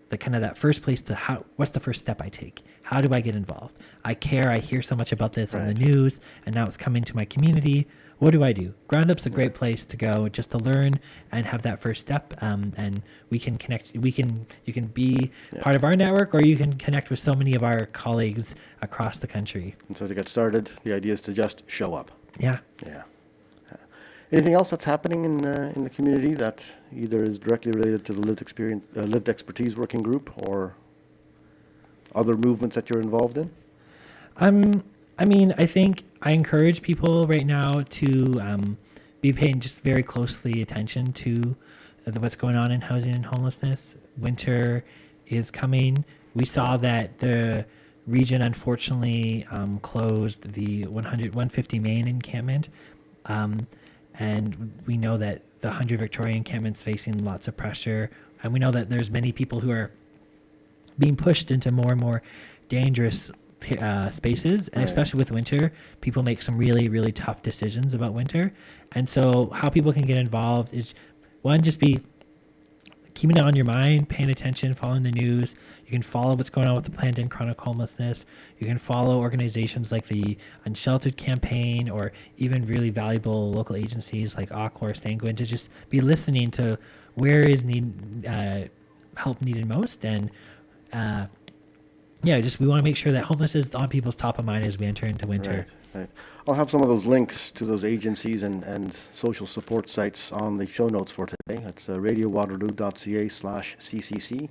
[SPEAKER 5] that first place to what's the first step I take? How do I get involved? I care. I hear so much about this on the news, and now it's coming to my community. What do I do? Ground Up's a great place to go just to learn and have that first step. And we can connect. You can be part of our network, or you can connect with so many of our colleagues across the country.
[SPEAKER 2] And so to get started, the idea is to just show up.
[SPEAKER 5] Yeah.
[SPEAKER 2] Anything else that's happening in the community that either is directly related to the lived expertise working group, or other movements that you're involved in?
[SPEAKER 5] I think I encourage people right now to be paying just very closely attention to what's going on in housing and homelessness. Winter is coming. We saw that the region unfortunately closed the 150 Main encampment. And we know that the 100 Victoria encampment's facing lots of pressure. And we know that there's many people who are being pushed into more and more dangerous spaces. And especially with winter, people make some really, really tough decisions about winter. And so how people can get involved is, one, just be keeping it on your mind, paying attention, following the news. You can follow what's going on with the Planned In Chronic Homelessness. You can follow organizations like the Unsheltered Campaign, or even really valuable local agencies like Aqua or Sanguine, to just be listening to where is help needed most. And we want to make sure that homelessness is on people's top of mind as we enter into winter.
[SPEAKER 2] Right. I'll have some of those links to those agencies and social support sites on the show notes for today. That's radiowaterloo.ca/CCC,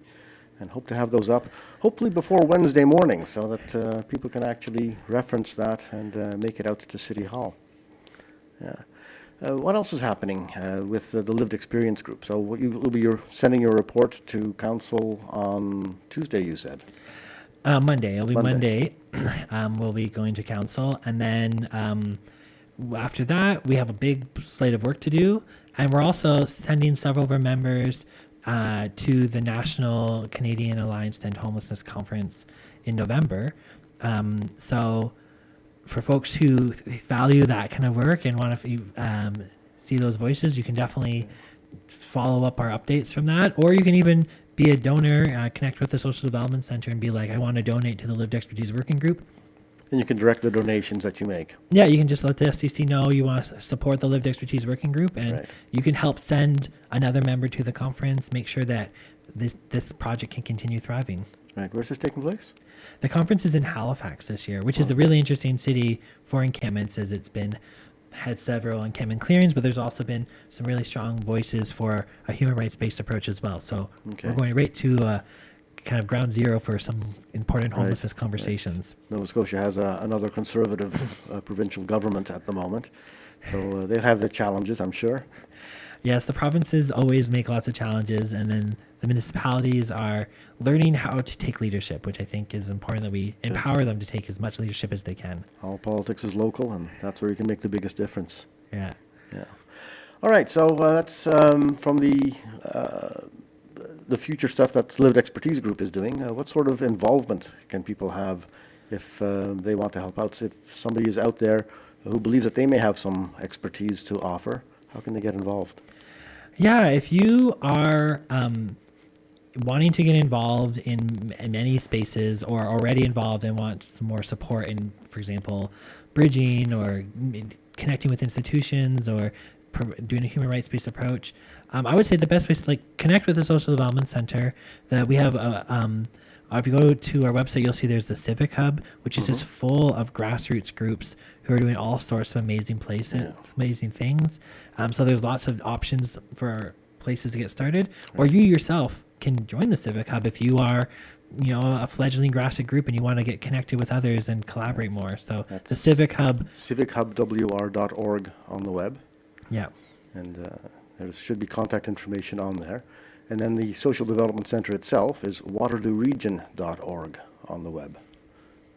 [SPEAKER 2] and hope to have those up hopefully before Wednesday morning, so that people can actually reference that and make it out to City Hall. What else is happening with the Lived Experience Group? So you're sending your report to council on Tuesday, you said?
[SPEAKER 5] Monday. It'll be Monday. We'll be going to council, and then after that, we have a big slate of work to do, and we're also sending several of our members to the National Canadian Alliance to End Homelessness Conference in November. So for folks who value that kind of work and want to see those voices, you can definitely follow up our updates from that, or you can even be a donor, connect with the Social Development Center and be like, I want to donate to the Lived Expertise Working Group.
[SPEAKER 2] And you can direct the donations that you make.
[SPEAKER 5] Yeah, you can just let the SCC know you want to support the Lived Expertise Working Group, and
[SPEAKER 2] Right.
[SPEAKER 5] you can help send another member to the conference, make sure that this project can continue thriving.
[SPEAKER 2] Right. Where's this taking place?
[SPEAKER 5] The conference is in Halifax this year, which is a really interesting city for encampments, as it's had several encampment clearings, but there's also been some really strong voices for a human rights-based approach as well. So
[SPEAKER 2] Okay.
[SPEAKER 5] we're going right to kind of ground zero for some important
[SPEAKER 2] Right,
[SPEAKER 5] homelessness conversations.
[SPEAKER 2] Nova Scotia has another conservative provincial government at the moment, so they have their challenges, I'm sure.
[SPEAKER 5] Yes, the provinces always make lots of challenges, and then the municipalities are learning how to take leadership, which I think is important that we empower them to take as much leadership as they can.
[SPEAKER 2] All politics is local, and that's where you can make the biggest difference.
[SPEAKER 5] Yeah.
[SPEAKER 2] Yeah. All right, so that's from the future stuff that Lived Expertise Group is doing. What sort of involvement can people have if they want to help out? If somebody is out there who believes that they may have some expertise to offer, how can they get involved?
[SPEAKER 5] Yeah, if you are wanting to get involved in many spaces, or already involved and want some more support in, for example, bridging or connecting with institutions, or doing a human rights-based approach, I would say the best place to connect with the Social Development Center. That we have if you go to our website, you'll see there's the Civic Hub, which is just full of grassroots groups who are doing all sorts of amazing amazing things. So there's lots of options for places to get started, or you yourself can join the Civic Hub if you are, a fledgling grassroots group and you want to get connected with others and collaborate more. So
[SPEAKER 2] That's
[SPEAKER 5] the Civic Hub,
[SPEAKER 2] civichubwr.org on the web,
[SPEAKER 5] yeah.
[SPEAKER 2] and there should be contact information on there. And then the Social Development Center itself is waterlooregion.org on the web.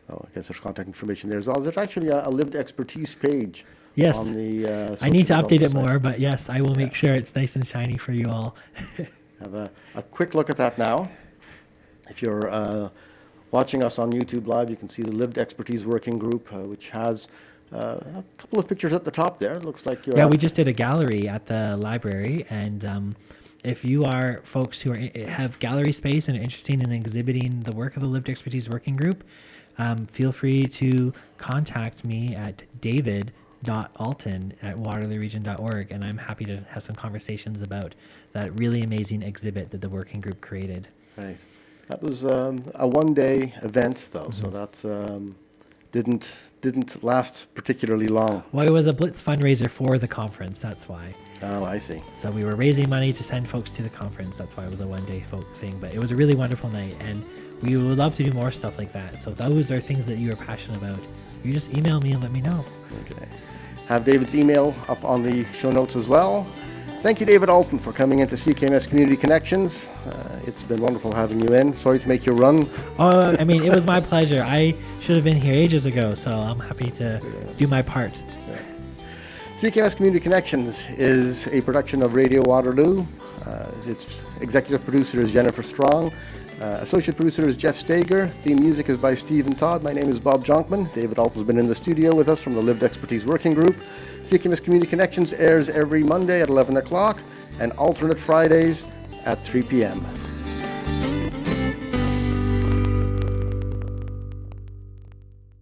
[SPEAKER 2] So I guess there's contact information there as well. There's actually a Lived Expertise page.
[SPEAKER 5] Yes.
[SPEAKER 2] On the,
[SPEAKER 5] I need to
[SPEAKER 2] Social
[SPEAKER 5] update it
[SPEAKER 2] Development
[SPEAKER 5] more, but yes, I will make sure it's nice and shiny for you all.
[SPEAKER 2] Have a quick look at that now. If you're watching us on YouTube Live, you can see the Lived Expertise Working Group, which has a couple of pictures at the top there. It looks like you're
[SPEAKER 5] Yeah, we just did a gallery at the library, and if you are folks who have gallery space and are interested in exhibiting the work of the Lived Expertise Working Group, feel free to contact me at david.alton@waterlooregion.org, and I'm happy to have some conversations about that really amazing exhibit that the working group created.
[SPEAKER 2] Right. That was a one-day event, though, so that didn't last particularly long.
[SPEAKER 5] Well, it was a Blitz fundraiser for the conference, that's why.
[SPEAKER 2] Oh, I see.
[SPEAKER 5] So we were raising money to send folks to the conference. That's why it was a one-day thing. But it was a really wonderful night, and we would love to do more stuff like that. So if those are things that you are passionate about, you just email me and let me know.
[SPEAKER 2] Okay. Have David's email up on the show notes as well. Thank you, David Alton, for coming into CKMS Community Connections. It's been wonderful having you in. Sorry to make you run.
[SPEAKER 5] Oh, I mean, it was my pleasure. I should have been here ages ago, so I'm happy to do my part.
[SPEAKER 2] CKMS Community Connections is a production of Radio Waterloo. Its executive producer is Jennifer Strong. Associate producer is Jeff Stager. Theme music is by Stephen Todd. My name is Bob Jonkman. David Alton has been in the studio with us from the Lived Expertise Working Group. CKMS Community Connections airs every Monday at 11 o'clock and alternate Fridays at 3 p.m.